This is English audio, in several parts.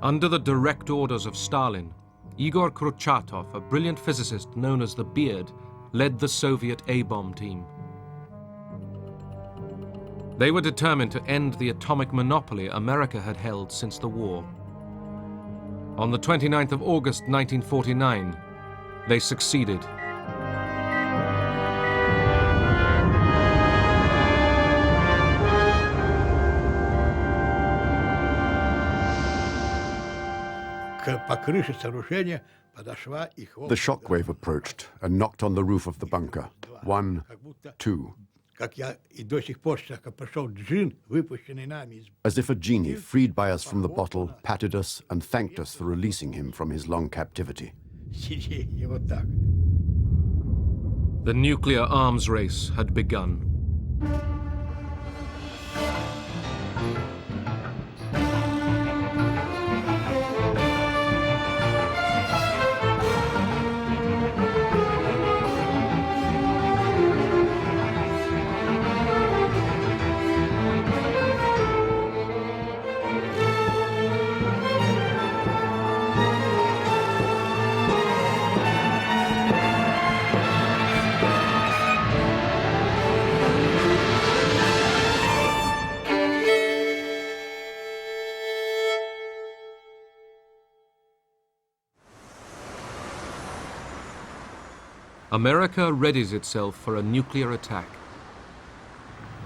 Under the direct orders of Stalin, Igor Kurchatov, a brilliant physicist known as the Beard, led the Soviet A-bomb team. They were determined to end the atomic monopoly America had held since the war. On the 29th of August 1949, they succeeded. The shockwave approached and knocked on the roof of the bunker. 1, 2. As if a genie freed by us from the bottle patted us and thanked us for releasing him from his long captivity. The nuclear arms race had begun. America readies itself for a nuclear attack.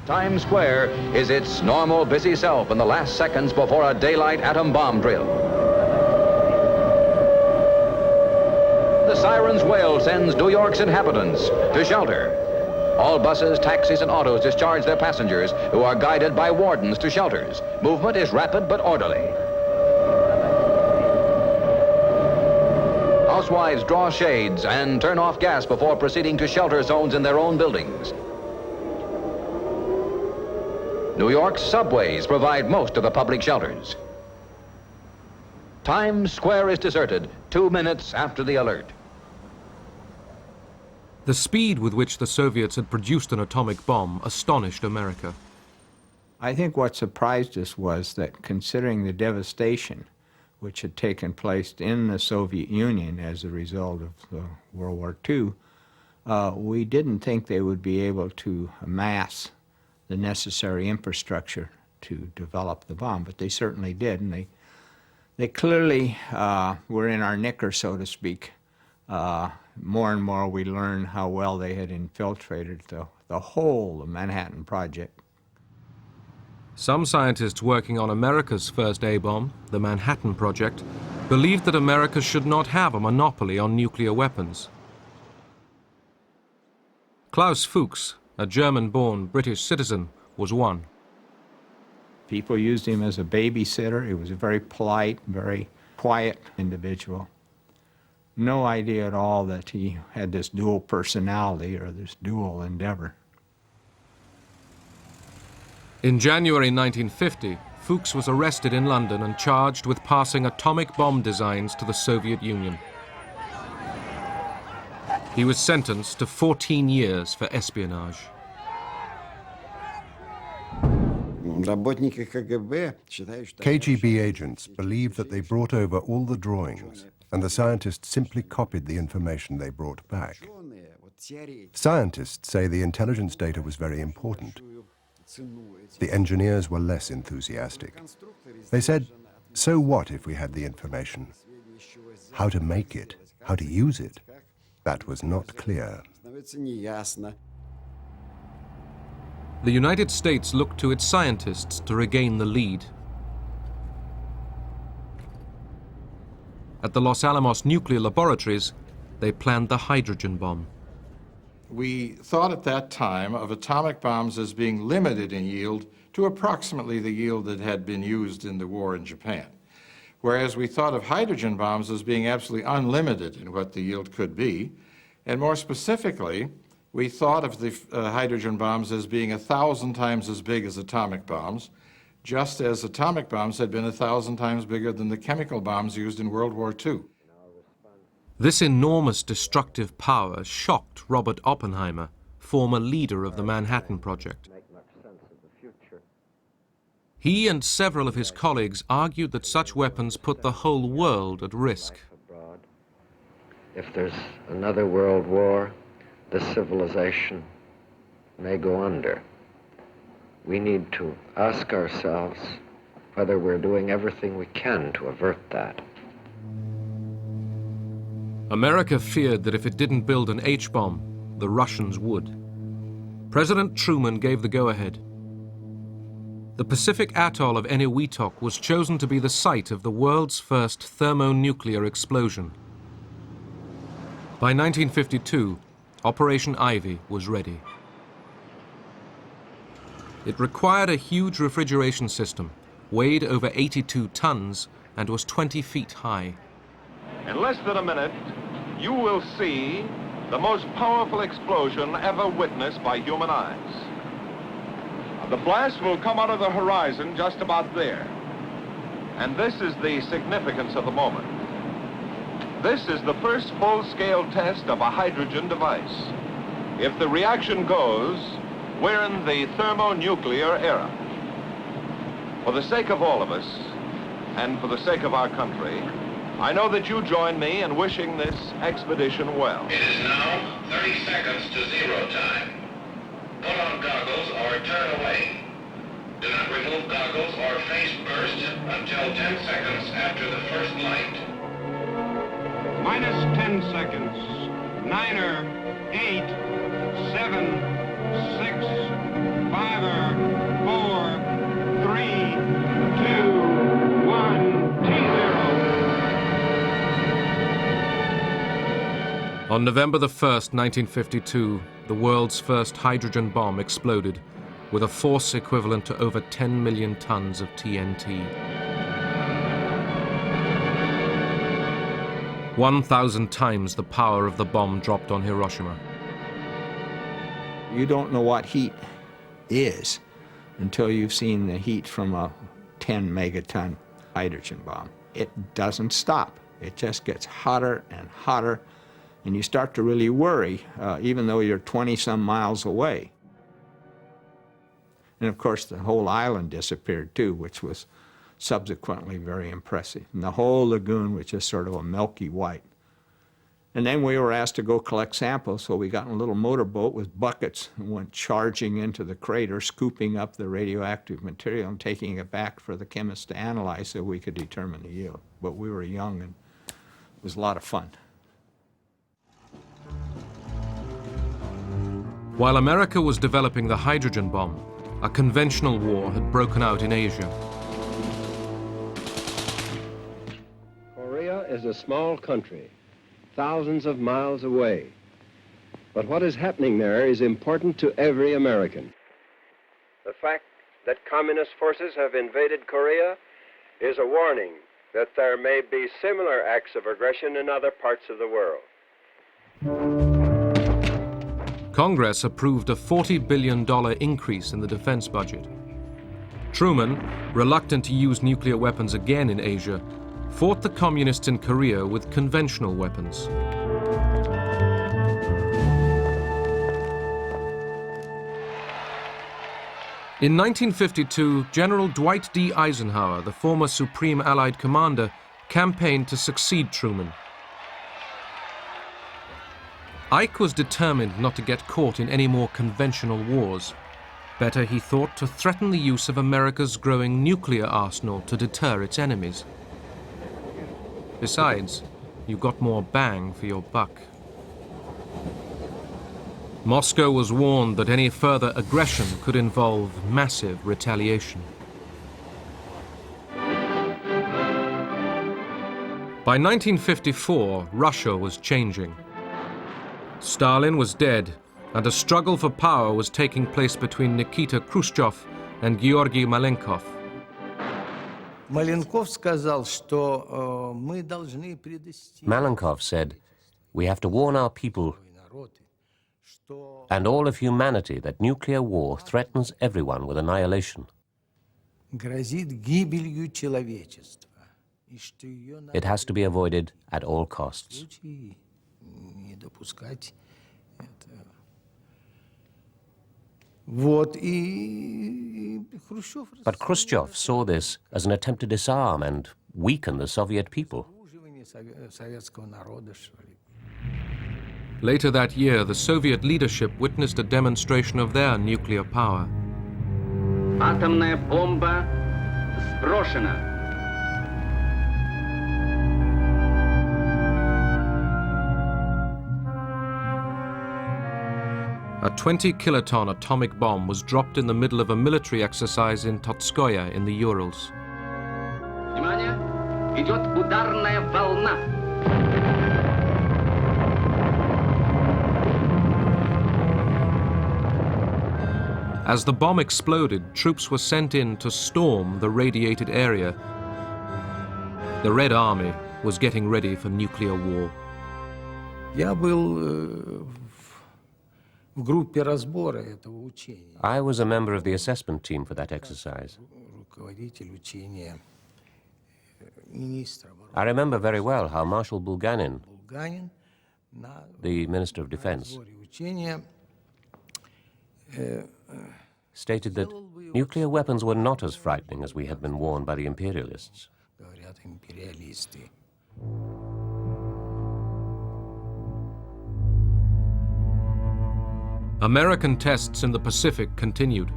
Times Square is its normal busy self in the last seconds before a daylight atom bomb drill. The siren's wail sends New York's inhabitants to shelter. All buses, taxis, and autos discharge their passengers, who are guided by wardens to shelters. Movement is rapid but orderly. Housewives draw shades and turn off gas before proceeding to shelter zones in their own buildings. New York's subways provide most of the public shelters. Times Square is deserted 2 minutes after the alert. The speed with which the Soviets had produced an atomic bomb astonished America. I think what surprised us was that, considering the devastation which had taken place in the Soviet Union as a result of World War II, we didn't think they would be able to amass the necessary infrastructure to develop the bomb, but they certainly did, and they clearly were in our knicker, so to speak. More and more we learned how well they had infiltrated the whole of Manhattan Project. Some scientists working on America's first A-bomb, the Manhattan Project, believed that America should not have a monopoly on nuclear weapons. Klaus Fuchs, a German-born British citizen, was one. People used him as a babysitter. He was a very polite, very quiet individual. No idea at all that he had this dual personality or this dual endeavor. In January 1950, Fuchs was arrested in London and charged with passing atomic bomb designs to the Soviet Union. He was sentenced to 14 years for espionage. KGB agents believed that they brought over all the drawings, and the scientists simply copied the information they brought back. Scientists say the intelligence data was very important. The engineers were less enthusiastic. They said, so what if we had the information? How to make it, how to use it, that was not clear. The United States looked to its scientists to regain the lead. At the Los Alamos nuclear laboratories, they planned the hydrogen bomb. We thought at that time of atomic bombs as being limited in yield to approximately the yield that had been used in the war in Japan, whereas we thought of hydrogen bombs as being absolutely unlimited in what the yield could be, and more specifically, we thought of the hydrogen bombs as being 1,000 times as big as atomic bombs, just as atomic bombs had been 1,000 times bigger than the chemical bombs used in World War II. This enormous destructive power shocked Robert Oppenheimer, former leader of the Manhattan Project. He and several of his colleagues argued that such weapons put the whole world at risk. If there's another world war, this civilization may go under. We need to ask ourselves whether we're doing everything we can to avert that. America feared that if it didn't build an H-bomb, the Russians would. President Truman gave the go-ahead. The Pacific atoll of Eniwetok was chosen to be the site of the world's first thermonuclear explosion. By 1952, Operation Ivy was ready. It required a huge refrigeration system, weighed over 82 tons, and was 20 feet high. In less than a minute, you will see the most powerful explosion ever witnessed by human eyes. The blast will come out of the horizon just about there. And this is the significance of the moment. This is the first full-scale test of a hydrogen device. If the reaction goes, we're in the thermonuclear era. For the sake of all of us, and for the sake of our country, I know that you join me in wishing this expedition well. It is now 30 seconds to zero time. Put on goggles or turn away. Do not remove goggles or face burst until 10 seconds after the first light. Minus 10 seconds. 9er, 8, 7, 6, 5er, 4, 3, 2, 1, T0. On November the 1st, 1952, the world's first hydrogen bomb exploded with a force equivalent to over 10 million tons of TNT. 1,000 times the power of the bomb dropped on Hiroshima. You don't know what heat is until you've seen the heat from a 10 megaton hydrogen bomb. It doesn't stop. It just gets hotter and hotter, and you start to really worry, even though you're 20-some miles away. And of course, the whole island disappeared too, which was subsequently very impressive. And the whole lagoon was just sort of a milky white. And then we were asked to go collect samples, so we got in a little motorboat with buckets and went charging into the crater, scooping up the radioactive material and taking it back for the chemists to analyze so we could determine the yield. But we were young, and it was a lot of fun. While America was developing the hydrogen bomb, a conventional war had broken out in Asia. Korea is a small country, thousands of miles away. But what is happening there is important to every American. The fact that communist forces have invaded Korea is a warning that there may be similar acts of aggression in other parts of the world. Congress approved a $40 billion increase in the defense budget. Truman, reluctant to use nuclear weapons again in Asia, fought the communists in Korea with conventional weapons. In 1952, General Dwight D. Eisenhower, the former Supreme Allied Commander, campaigned to succeed Truman. Ike was determined not to get caught in any more conventional wars. Better, he thought, to threaten the use of America's growing nuclear arsenal to deter its enemies. Besides, you got more bang for your buck. Moscow was warned that any further aggression could involve massive retaliation. By 1954, Russia was changing. Stalin was dead, and a struggle for power was taking place between Nikita Khrushchev and Georgy Malenkov. Malenkov said, "We have to warn our people and all of humanity that nuclear war threatens everyone with annihilation. It has to be avoided at all costs." But Khrushchev saw this as an attempt to disarm and weaken the Soviet people. Later that year, the Soviet leadership witnessed a demonstration of their nuclear power. Атомная бомба сброшена. A 20-kiloton atomic bomb was dropped in the middle of a military exercise in Totskoye in the Urals. Внимание! Идет ударная волна. As the bomb exploded, troops were sent in to storm the radiated area. The Red Army was getting ready for nuclear war. I was a member of the assessment team for that exercise. I remember very well how Marshal Bulganin, the Minister of Defense, stated that nuclear weapons were not as frightening as we had been warned by the imperialists. American tests in the Pacific continued.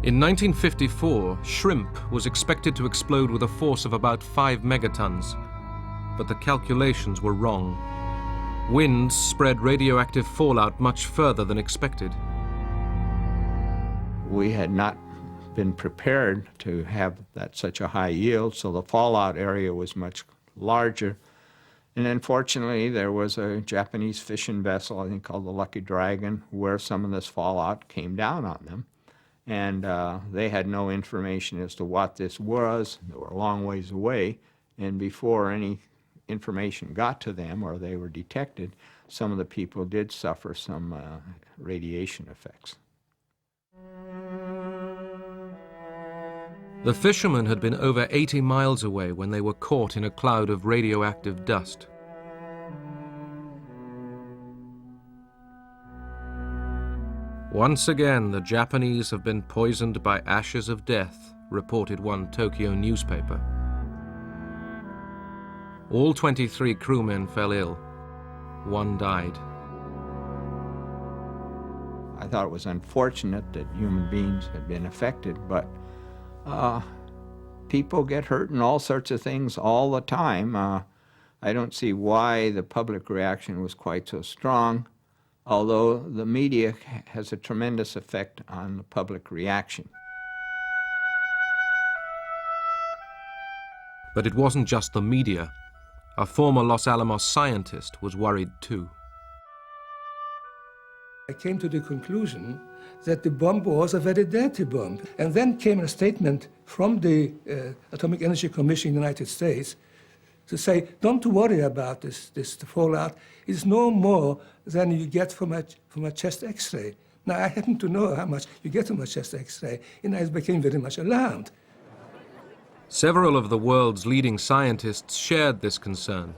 In 1954, shrimp was expected to explode with a force of about 5 megatons, but the calculations were wrong. Winds spread radioactive fallout much further than expected. We had not been prepared to have such a high yield, so the fallout area was much larger. And unfortunately, there was a Japanese fishing vessel, I think called the Lucky Dragon, where some of this fallout came down on them. And they had no information as to what this was. They were a long ways away, and before any information got to them or they were detected, some of the people did suffer some radiation effects. The fishermen had been over 80 miles away when they were caught in a cloud of radioactive dust. Once again, the Japanese have been poisoned by ashes of death, reported one Tokyo newspaper. All 23 crewmen fell ill. One died. I thought it was unfortunate that human beings had been affected, but people get hurt in all sorts of things all the time. I don't see why the public reaction was quite so strong, although the media has a tremendous effect on the public reaction. But it wasn't just the media. A former Los Alamos scientist was worried too. I came to the conclusion that the bomb was a very dirty bomb. And then came a statement from the Atomic Energy Commission in the United States to say, don't worry about this fallout. It's no more than you get from a chest X-ray. Now, I happen to know how much you get from a chest X-ray, and I became very much alarmed. Several of the world's leading scientists shared this concern.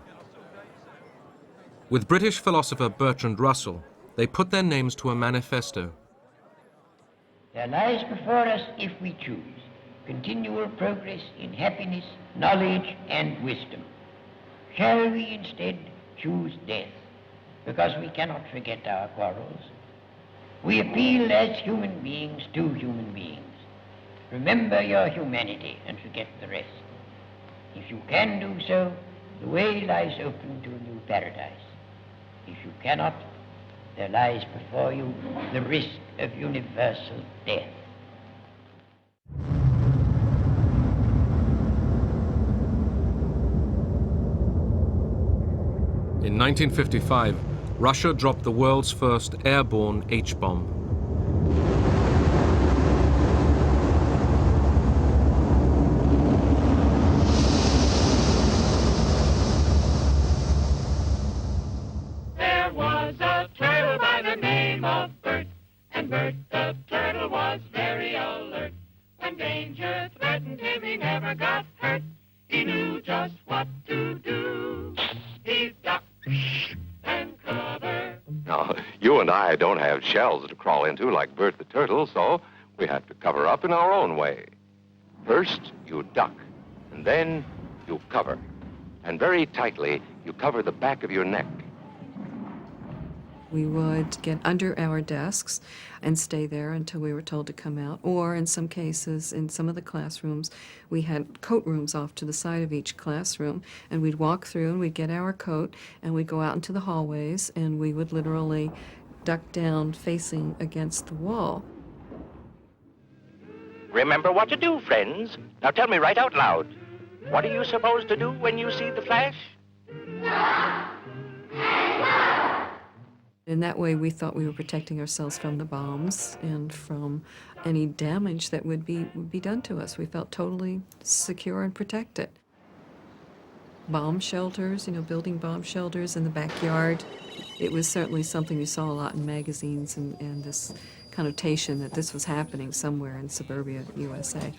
With British philosopher Bertrand Russell, they put their names to a manifesto. There lies before us, if we choose, continual progress in happiness, knowledge, and wisdom. Shall we instead choose death, because we cannot forget our quarrels? We appeal as human beings to human beings. Remember your humanity and forget the rest. If you can do so, the way lies open to a new paradise. If you cannot, there lies before you the risk of universal death. In 1955, Russia dropped the world's first airborne H-bomb. There was a turtle by the name of Bert, and Bert the turtle was very alert. When danger threatened him, he never got hurt. He knew just what to do. don't have shells to crawl into like Bert the Turtle, so we have to cover up in our own way. First, you duck, and then you cover. And very tightly, you cover the back of your neck. We would get under our desks and stay there until we were told to come out. Or in some cases, in some of the classrooms, we had coat rooms off to the side of each classroom, and we'd walk through and we'd get our coat and we'd go out into the hallways and we would literally duck down facing against the wall. Remember what to do, friends. Now tell me right out loud. What are you supposed to do when you see the flash? In that way, we thought we were protecting ourselves from the bombs and from any damage that would be done to us. We felt totally secure and protected. Bomb shelters, building bomb shelters in the backyard. It was certainly something we saw a lot in magazines and this connotation that this was happening somewhere in suburbia USA.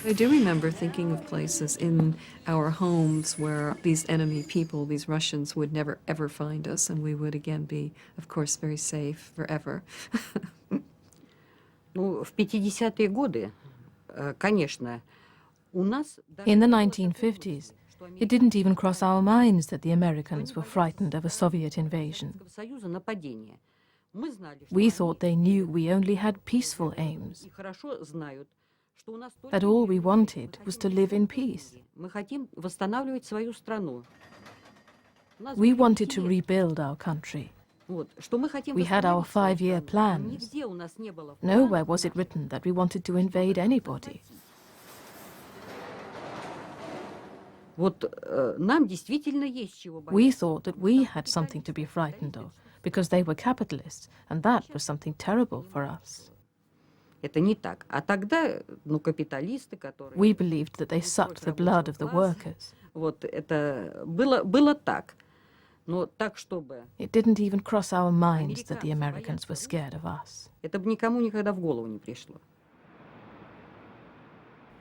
I do remember thinking of places in our homes where these enemy people, these Russians, would never ever find us, and we would again be, of course, very safe forever. В 50-е годы, конечно, у нас... In the 1950s, it didn't even cross our minds that the Americans were frightened of a Soviet invasion. We thought they knew we only had peaceful aims, that all we wanted was to live in peace. We wanted to rebuild our country. We had our 5-year plans. Nowhere was it written that we wanted to invade anybody. We thought that we had something to be frightened of, because they were capitalists, and that was something terrible for us. We believed that they sucked the blood of the workers. It didn't even cross our minds that the Americans were scared of us.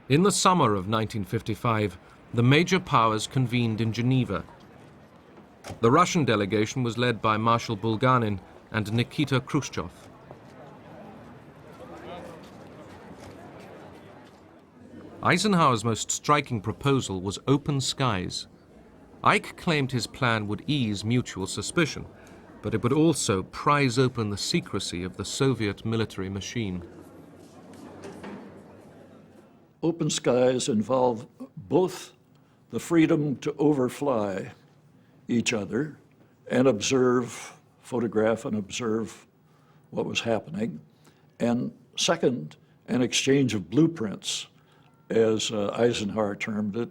In the summer of 1955, the major powers convened in Geneva. The Russian delegation was led by Marshal Bulganin and Nikita Khrushchev. Eisenhower's most striking proposal was open skies. Ike claimed his plan would ease mutual suspicion, but it would also prise open the secrecy of the Soviet military machine. Open skies involve both the freedom to overfly each other and observe, photograph and observe what was happening, and second, an exchange of blueprints, as Eisenhower termed it,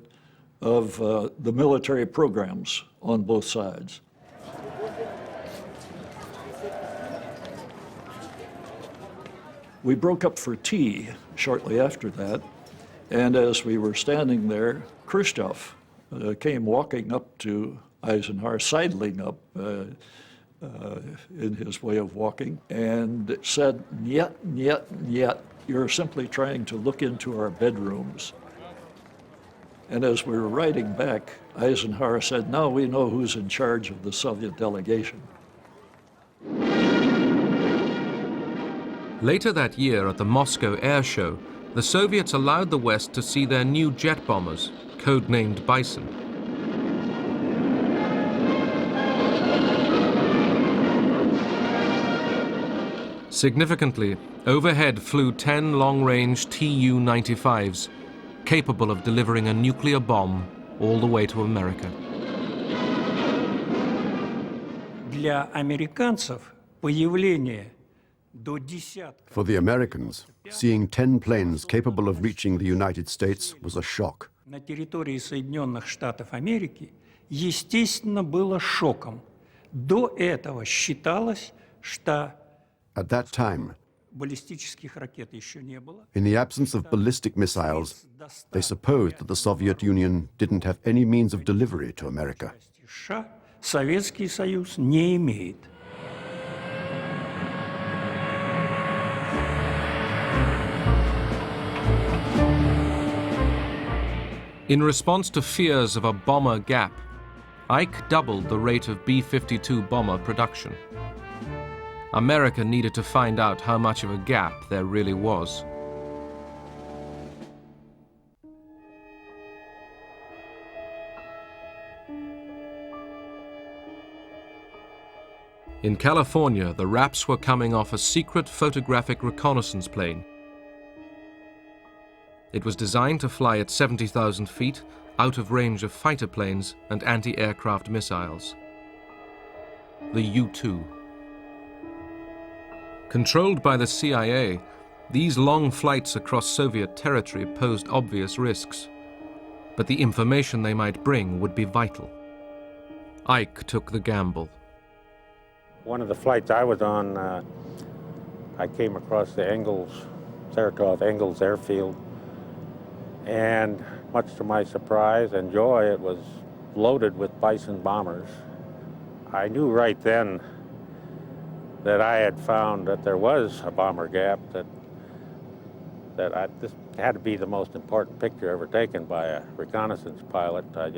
of the military programs on both sides. We broke up for tea shortly after that, and as we were standing there, Khrushchev came walking up to Eisenhower, sidling up in his way of walking, and said, "Niet, niet, niet. You're simply trying to look into our bedrooms." And as we were riding back, Eisenhower said, "Now we know who's in charge of the Soviet delegation." Later that year at the Moscow Air Show, the Soviets allowed the West to see their new jet bombers, codenamed Bison. Significantly, overhead flew 10 long-range Tu-95s, capable of delivering a nuclear bomb all the way to America. Для американцев появление до десятка. For the Americans, seeing 10 planes capable of reaching the United States was a shock. На территории Соединенных Штатов Америки, естественно, было шоком. До этого считалось, что At that time, баллистических ракет еще не было. in the absence of ballistic missiles, they supposed that the Soviet Union didn't have any means of delivery to America. США Советский Союз не имеет. In response to fears of a bomber gap, Ike doubled the rate of B-52 bomber production. America needed to find out how much of a gap there really was. In California, the Raps were coming off a secret photographic reconnaissance plane. It was designed to fly at 70,000 feet, out of range of fighter planes and anti-aircraft missiles. The U-2. Controlled by the CIA, these long flights across Soviet territory posed obvious risks, but the information they might bring would be vital. Ike took the gamble. One of the flights I was on, I came across the Saratov Engels airfield, and much to my surprise and joy, it was loaded with Bison bombers. I knew right then that I had found that there was a bomber gap, this had to be the most important picture ever taken by a reconnaissance pilot. I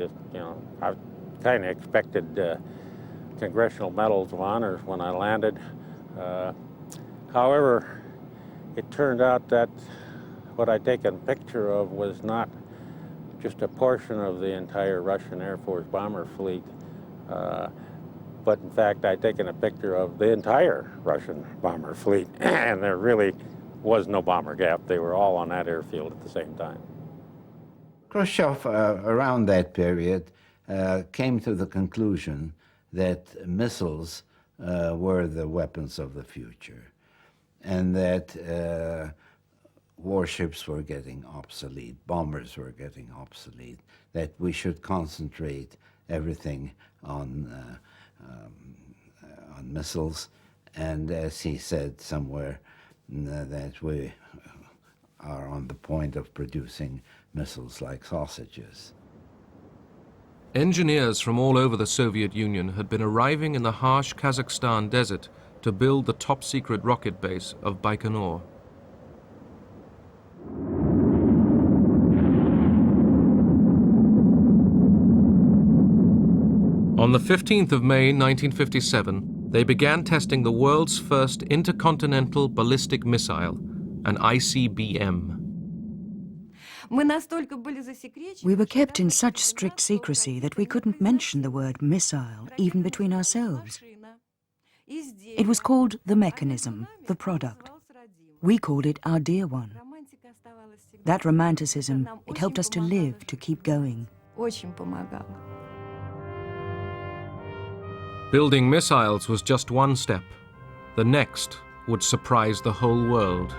kind of expected Congressional Medals of Honor when I landed. However, it turned out that what I'd taken a picture of was not just a portion of the entire Russian Air Force bomber fleet, but in fact I'd taken a picture of the entire Russian bomber fleet, and there really was no bomber gap. They were all on that airfield at the same time. Khrushchev, around that period, came to the conclusion that missiles were the weapons of the future, and that warships were getting obsolete, bombers were getting obsolete, that we should concentrate everything on missiles, and as he said somewhere, that we are on the point of producing missiles like sausages. Engineers from all over the Soviet Union had been arriving in the harsh Kazakhstan desert to build the top-secret rocket base of Baikonur. On the 15th of May 1957, they began testing the world's first intercontinental ballistic missile, an ICBM. We were kept in such strict secrecy that we couldn't mention the word missile even between ourselves. It was called the mechanism, the product. We called it our dear one. That romanticism, it helped us to live, to keep going. Building missiles was just one step. The next would surprise the whole world.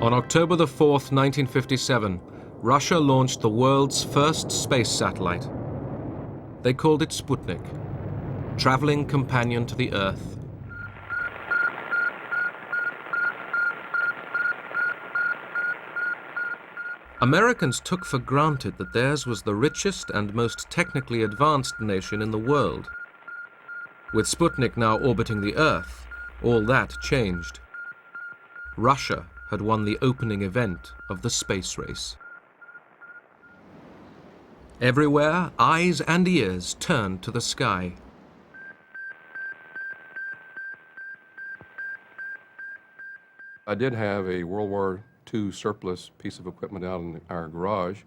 On October the 4th, 1957, Russia launched the world's first space satellite. They called it Sputnik, traveling companion to the Earth. Americans took for granted that theirs was the richest and most technically advanced nation in the world. With Sputnik now orbiting the Earth, all that changed. Russia had won the opening event of the space race. Everywhere, eyes and ears turned to the sky. I did have a World War II surplus piece of equipment out in our garage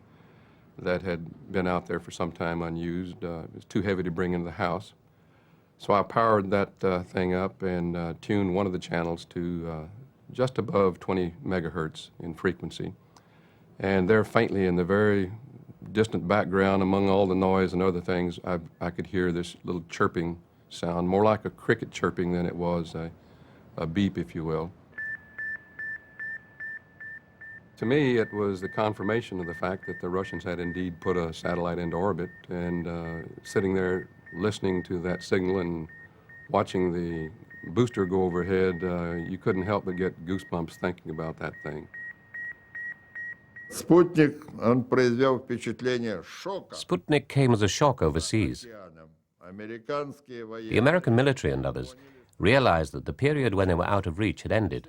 that had been out there for some time unused. It was too heavy to bring into the house. So I powered that thing up and tuned one of the channels to just above 20 megahertz in frequency. And there faintly in the very distant background among all the noise and other things, I could hear this little chirping sound, more like a cricket chirping than it was a beep, if you will. To me, it was the confirmation of the fact that the Russians had indeed put a satellite into orbit, and sitting there listening to that signal and watching the booster go overhead, you couldn't help but get goosebumps thinking about that thing. Sputnik came as a shock overseas. The American military and others realized that the period when they were out of reach had ended.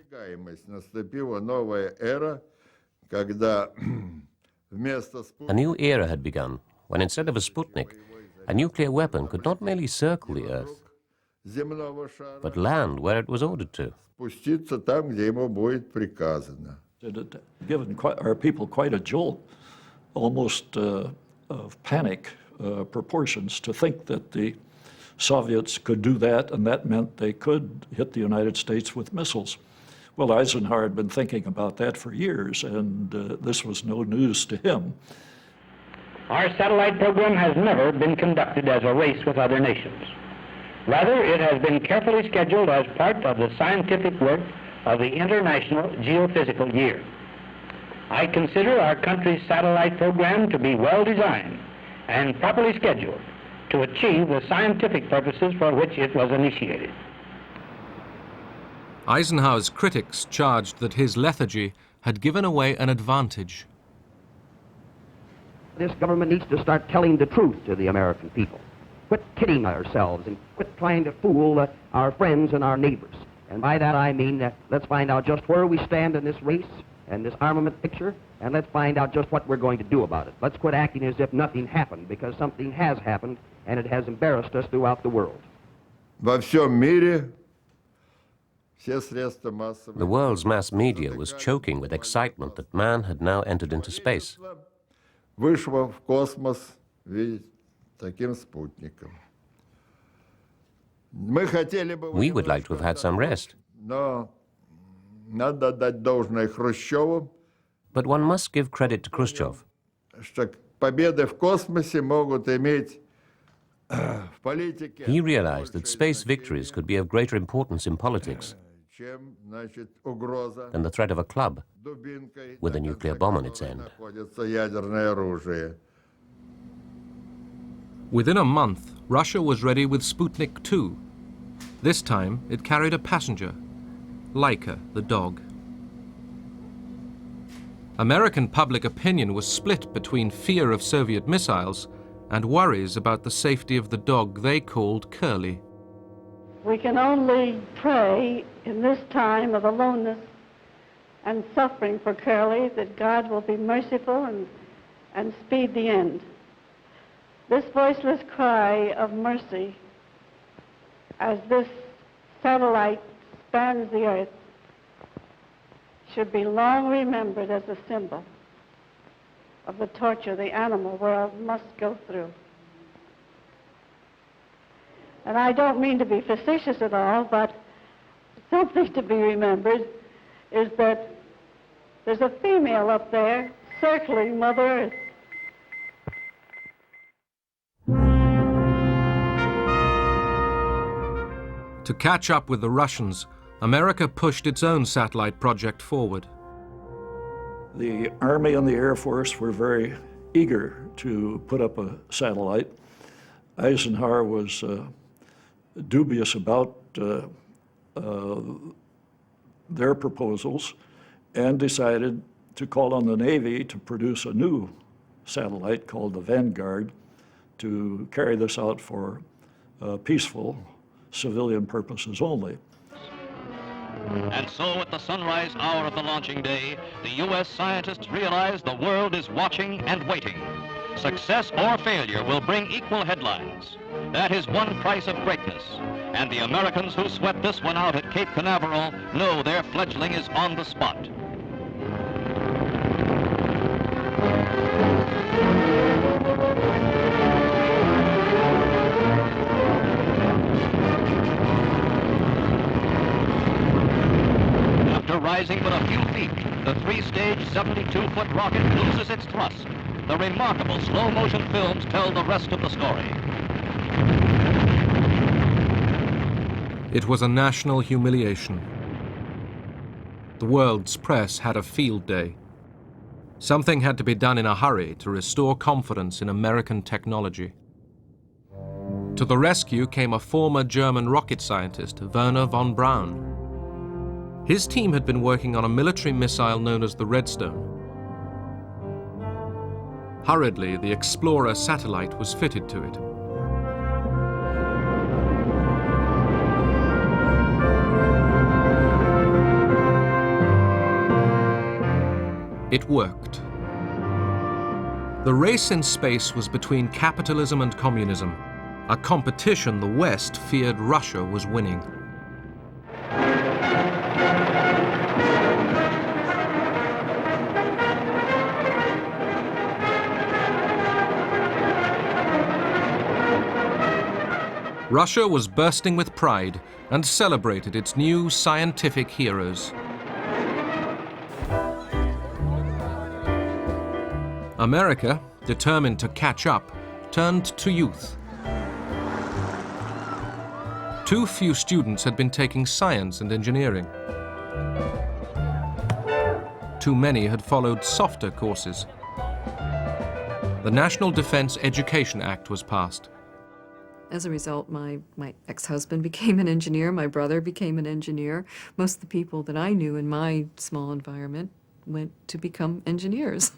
A new era had begun when, instead of a Sputnik, a nuclear weapon could not merely circle the Earth, but land where it was ordered to. It had given our people quite a jolt, almost of panic proportions, to think that the Soviets could do that, and that meant they could hit the United States with missiles. Well, Eisenhower had been thinking about that for years, and this was no news to him. Our satellite program has never been conducted as a race with other nations. Rather, it has been carefully scheduled as part of the scientific work of the International Geophysical Year. I consider our country's satellite program to be well designed and properly scheduled to achieve the scientific purposes for which it was initiated. Eisenhower's critics charged that his lethargy had given away an advantage. This government needs to start telling the truth to the American people. Quit kidding ourselves and quit trying to fool our friends and our neighbors. And by that I mean, let's find out just where we stand in this race and this armament picture, and let's find out just what we're going to do about it. Let's quit acting as if nothing happened, because something has happened, and it has embarrassed us throughout the world. The world's mass media was choking with excitement that man had now entered into space. We would like to have had some rest. But one must give credit to Khrushchev. He realized that space victories could be of greater importance in politics than the threat of a club with a nuclear bomb on its end. Within a month, Russia was ready with Sputnik 2. This time, it carried a passenger, Laika, the dog. American public opinion was split between fear of Soviet missiles and worries about the safety of the dog they called Curly. We can only pray in this time of aloneness and suffering for Curly that God will be merciful and speed the end. This voiceless cry of mercy as this satellite spans the earth should be long remembered as a symbol of the torture the animal world must go through. And I don't mean to be facetious at all, but something to be remembered is that there's a female up there circling Mother Earth. To catch up with the Russians, America pushed its own satellite project forward. The Army and the Air Force were very eager to put up a satellite. Eisenhower was dubious about their proposals and decided to call on the Navy to produce a new satellite called the Vanguard to carry this out for peaceful civilian purposes only. And so at the sunrise hour of the launching day, the U.S. scientists realize the world is watching and waiting. Success or failure will bring equal headlines. That is one price of greatness. And the Americans who sweat this one out at Cape Canaveral know their fledgling is on the spot. After rising but a few feet, the three-stage 72-foot rocket loses its thrust. The remarkable slow-motion films tell the rest of the story. It was a national humiliation. The world's press had a field day. Something had to be done in a hurry to restore confidence in American technology. To the rescue came a former German rocket scientist, Wernher von Braun. His team had been working on a military missile known as the Redstone. Hurriedly, the Explorer satellite was fitted to it. It worked. The race in space was between capitalism and communism, a competition the West feared Russia was winning. Russia was bursting with pride and celebrated its new scientific heroes. America, determined to catch up, turned to youth. Too few students had been taking science and engineering. Too many had followed softer courses. The National Defense Education Act was passed. As a result, my ex-husband became an engineer, my brother became an engineer. Most of the people that I knew in my small environment went to become engineers.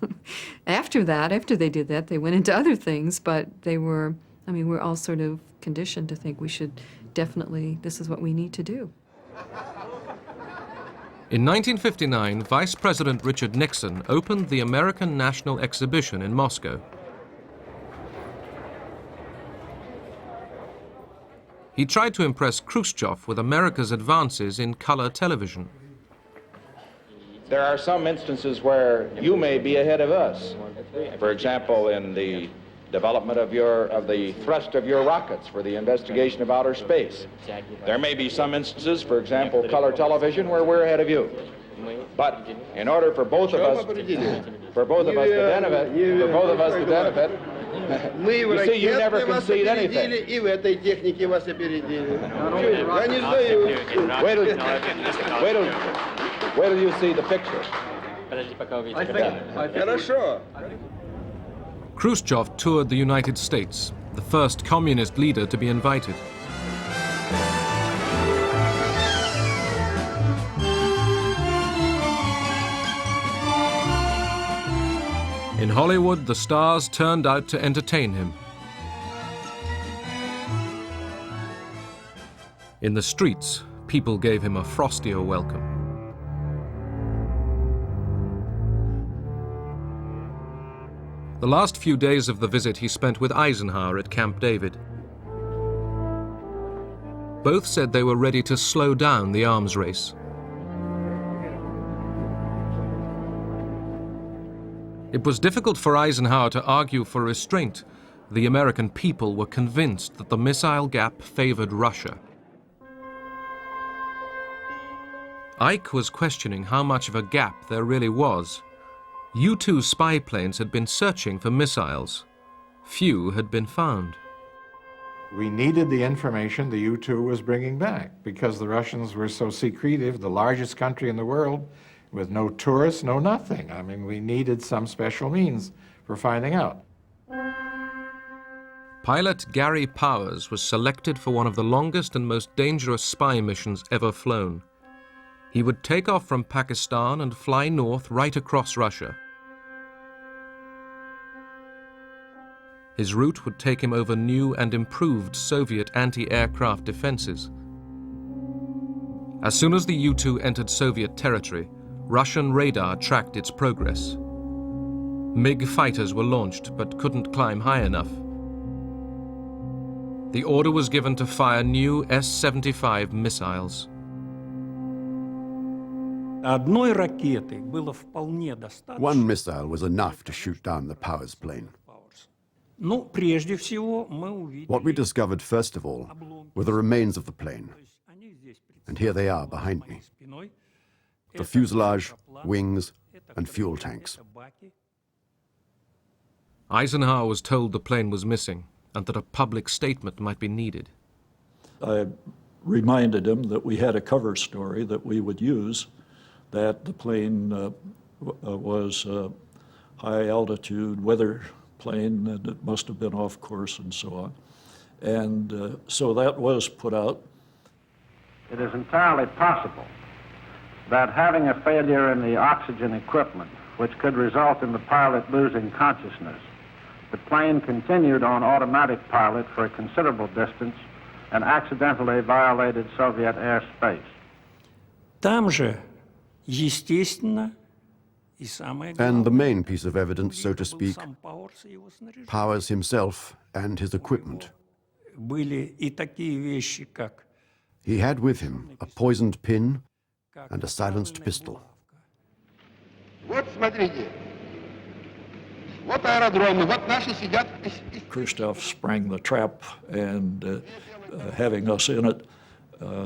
After they did that, they went into other things, but we're all sort of conditioned to think we should definitely, this is what we need to do. In 1959, Vice President Richard Nixon opened the American National Exhibition in Moscow. He tried to impress Khrushchev with America's advances in color television. There are some instances where you may be ahead of us. For example, in the development of the thrust of your rockets for the investigation of outer space. There may be some instances, for example, color television, where we're ahead of you. But in order for both of us to benefit, you see, you never concede anything. Wait till you see the picture. Khrushchev toured the United States, the first communist leader to be invited. In Hollywood, the stars turned out to entertain him. In the streets, people gave him a frostier welcome. The last few days of the visit he spent with Eisenhower at Camp David. Both said they were ready to slow down the arms race. It was difficult for Eisenhower to argue for restraint. The American people were convinced that the missile gap favored Russia. Ike was questioning how much of a gap there really was. U-2 spy planes had been searching for missiles. Few had been found. We needed the information the U-2 was bringing back because the Russians were so secretive, the largest country in the world, with no tourists, no nothing. I mean, we needed some special means for finding out. Pilot Gary Powers was selected for one of the longest and most dangerous spy missions ever flown. He would take off from Pakistan and fly north right across Russia. His route would take him over new and improved Soviet anti-aircraft defenses. As soon as the U-2 entered Soviet territory, Russian radar tracked its progress. MiG fighters were launched but couldn't climb high enough. The order was given to fire new S-75 missiles. One missile was enough to shoot down the Powers plane. What we discovered first of all were the remains of the plane. And here they are behind me. The fuselage, wings, and fuel tanks. Eisenhower was told the plane was missing and that a public statement might be needed. I reminded him that we had a cover story that we would use, that the plane was a high-altitude weather plane, and it must have been off course and so on. And so that was put out. It is entirely possible that having a failure in the oxygen equipment, which could result in the pilot losing consciousness, The plane continued on automatic pilot for a considerable distance and accidentally violated Soviet airspace. Там же, естественно, и самое And the главное, main piece of evidence, so to speak, сам Пауэрс и его снаряжение. Powers himself and his equipment. Были и такие вещи, как He had with him a poisoned pin and a silenced pistol. Вот смотрите, вот аэродромы, вот наши сидят. Khrushchev sprang the trap and having us in it,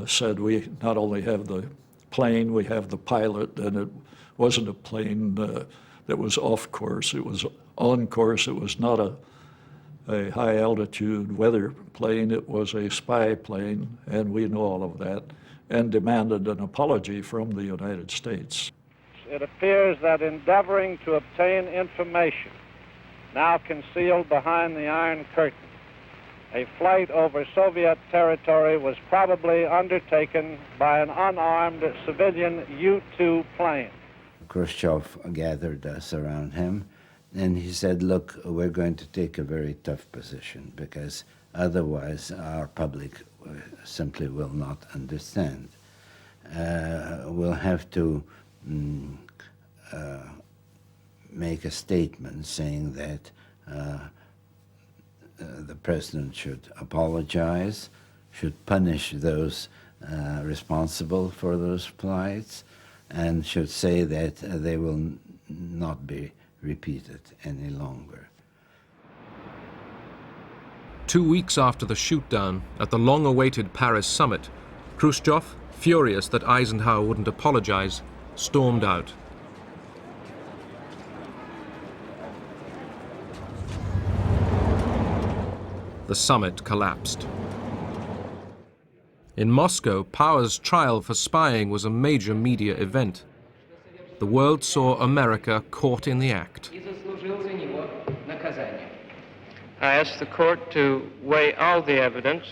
said we not only have the plane, we have the pilot, and it wasn't a plane that was off course, it was on course, it was not a high altitude weather plane, it was a spy plane, and we know all of that, and demanded an apology from the United States. It appears that endeavoring to obtain information now concealed behind the Iron Curtain, a flight over Soviet territory was probably undertaken by an unarmed civilian U-2 plane. Khrushchev gathered us around him, and he said, look, we're going to take a very tough position because otherwise our public simply will not understand. We'll have to make a statement saying that the president should apologize, should punish those responsible for those flights, and should say that they will not be repeated any longer. 2 weeks after the shoot-down at the long-awaited Paris summit, Khrushchev, furious that Eisenhower wouldn't apologize, stormed out. The summit collapsed. In Moscow, Powers' trial for spying was a major media event. The world saw America caught in the act. I ask the court to weigh all the evidence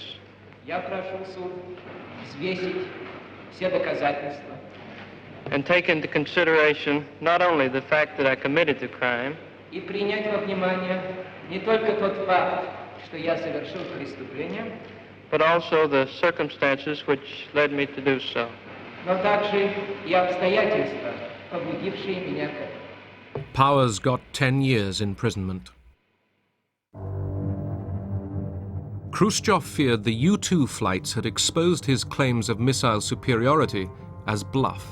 and take into consideration not only the fact that I committed the crime, but also the circumstances which led me to do so. Powers got 10 years imprisonment. Khrushchev feared the U-2 flights had exposed his claims of missile superiority as bluff.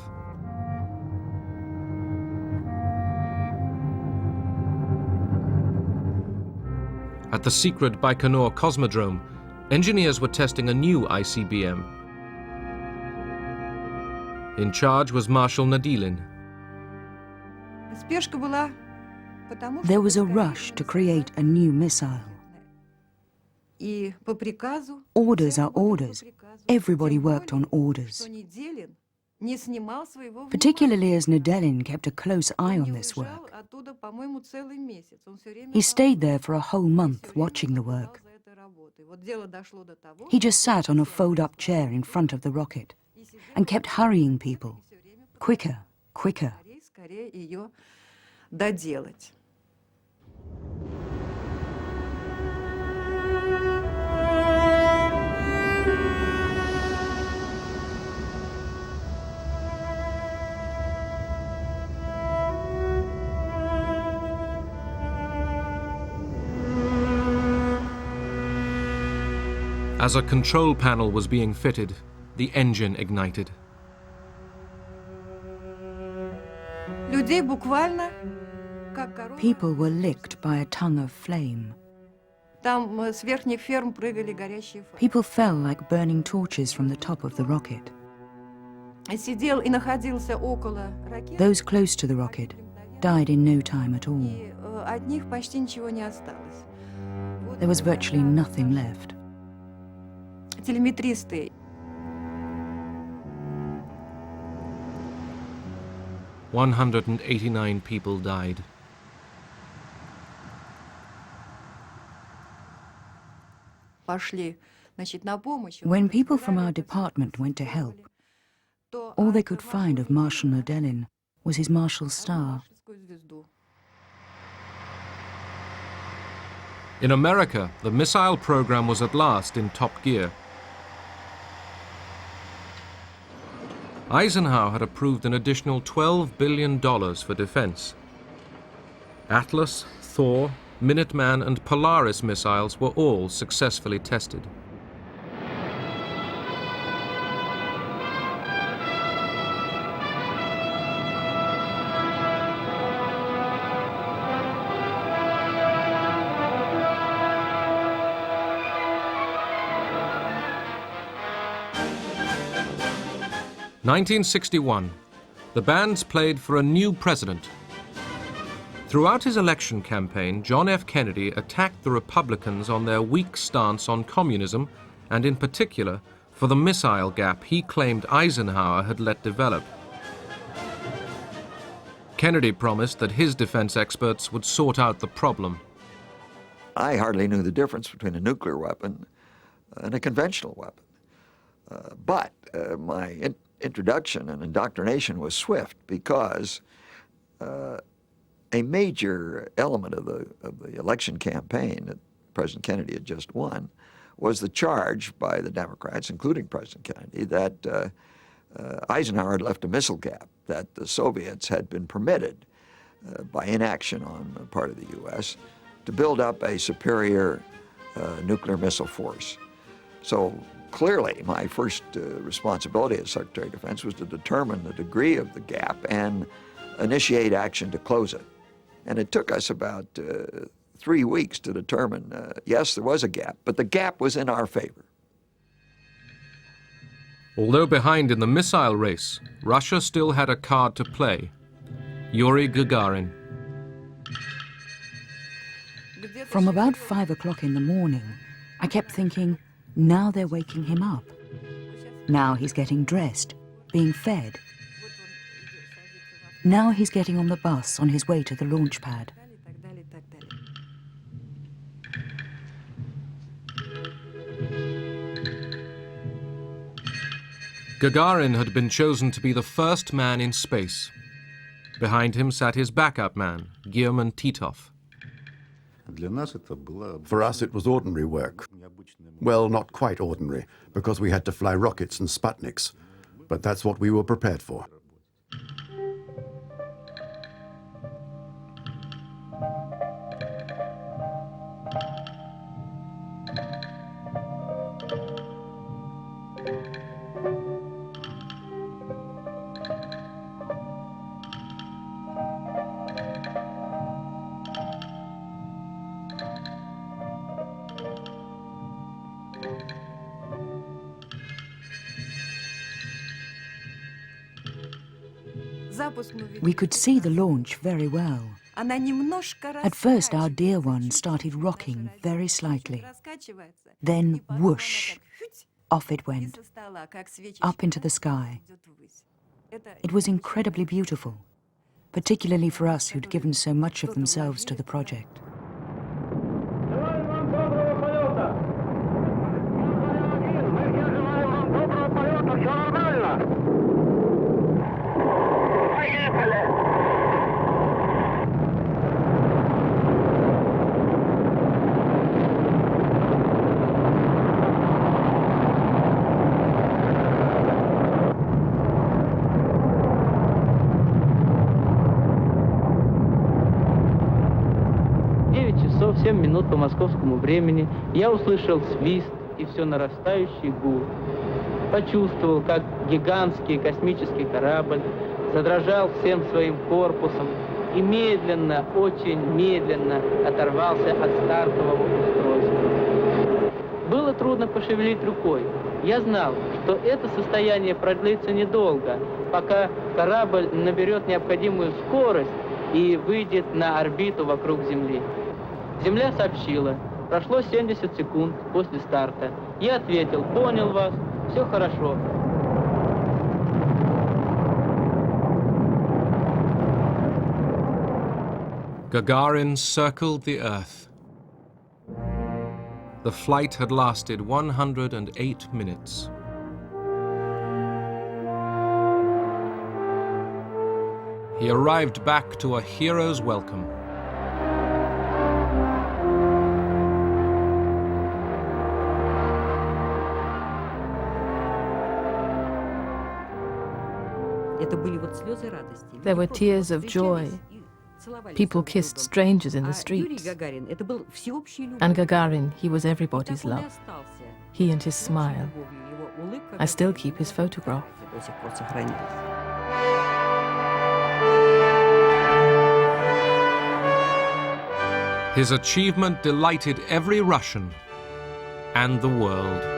At the secret Baikonur Cosmodrome, engineers were testing a new ICBM. In charge was Marshal Nadilin. There was a rush to create a new missile. Orders are orders. Everybody worked on orders. Particularly as Nadilin kept a close eye on this work. He stayed there for a whole month watching the work. He just sat on a fold-up chair in front of the rocket and kept hurrying people. Quicker, quicker. As a control panel was being fitted, the engine ignited. People were licked by a tongue of flame. People fell like burning torches from the top of the rocket. Those close to the rocket died in no time at all. There was virtually nothing left. 189 people died. When people from our department went to help, all they could find of Marshal Nadilin was his Marshal's star. In America, the missile program was at last in top gear. Eisenhower had approved an additional $12 billion for defense. Atlas, Thor, Minuteman, and Polaris missiles were all successfully tested. In 1961, the bands played for a new president. Throughout his election campaign, John F. Kennedy attacked the Republicans on their weak stance on communism, and in particular, for the missile gap he claimed Eisenhower had let develop. Kennedy promised that his defense experts would sort out the problem. I hardly knew the difference between a nuclear weapon and a conventional weapon. But my introduction and indoctrination was swift, because a major element of the election campaign that President Kennedy had just won was the charge by the Democrats, including President Kennedy, that Eisenhower had left a missile gap, that the Soviets had been permitted by inaction on the part of the U.S. to build up a superior nuclear missile force. So clearly, my first responsibility as Secretary of Defense was to determine the degree of the gap and initiate action to close it. And it took us about 3 weeks to determine, yes, there was a gap, but the gap was in our favor. Although behind in the missile race, Russia still had a card to play: Yuri Gagarin. From about 5 o'clock in the morning, I kept thinking, now they're waking him up. Now he's getting dressed, being fed. Now he's getting on the bus on his way to the launch pad. Gagarin had been chosen to be the first man in space. Behind him sat his backup man, Guillermin Titov. For us, it was ordinary work. Well, not quite ordinary, because we had to fly rockets and Sputniks, but that's what we were prepared for. We could see the launch very well. At first, our dear one started rocking very slightly. Then, whoosh, off it went, up into the sky. It was incredibly beautiful, particularly for us who'd given so much of themselves to the project. Часов 7 минут по московскому времени я услышал свист и все нарастающий гул. Почувствовал, как гигантский космический корабль задрожал всем своим корпусом и медленно, очень медленно оторвался от стартового устройства. Было трудно пошевелить рукой. Я знал, что это состояние продлится недолго, пока корабль наберет необходимую скорость и выйдет на орбиту вокруг Земли. Земля сообщила, прошло 70 секунд после старта. Я ответил, понял вас, все хорошо. Gagarin circled the Earth. The flight had lasted 108 minutes. He arrived back to a hero's welcome. There were tears of joy. People kissed strangers in the streets. And Gagarin, he was everybody's love. He and his smile. I still keep his photograph. His achievement delighted every Russian and the world.